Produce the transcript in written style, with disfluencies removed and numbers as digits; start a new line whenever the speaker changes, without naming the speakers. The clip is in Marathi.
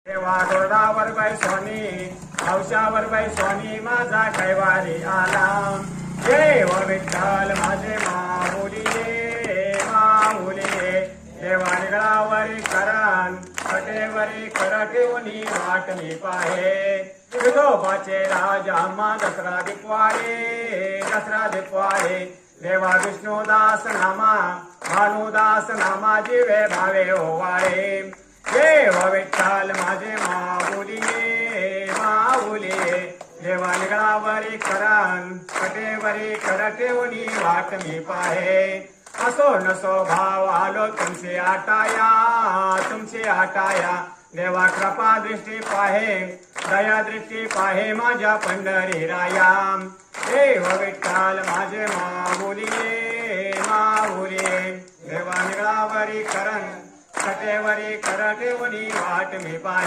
देवा दोरडावर बाई सोनी हौशावर बाई सोनी माझा कैवारी आला देव विठ्ठल माझे माऊली देवा निगळावरी करण कटेवरी कर ठेवणी वाट मी पाहे विठोबाचे राजा अम्मा दसरा दिपवाळे देवा विष्णुदास नामा भानुदास नामा जीवे भावे ओवाळे देव विठ्ठल माझे माऊली देवा निगळावरी करण कटेवरी कर ठेवणी वाट मी पाहे असो नसो भाव आलो तुमचे आटाया देवा कृपा दृष्टी पाहे दया दृष्टी पाहे माझ्या पंढरी राया देव विठ्ठल माझे माऊली देवा निगळावरी करण कटेवरी कर ठेवणी वाट मी पाहे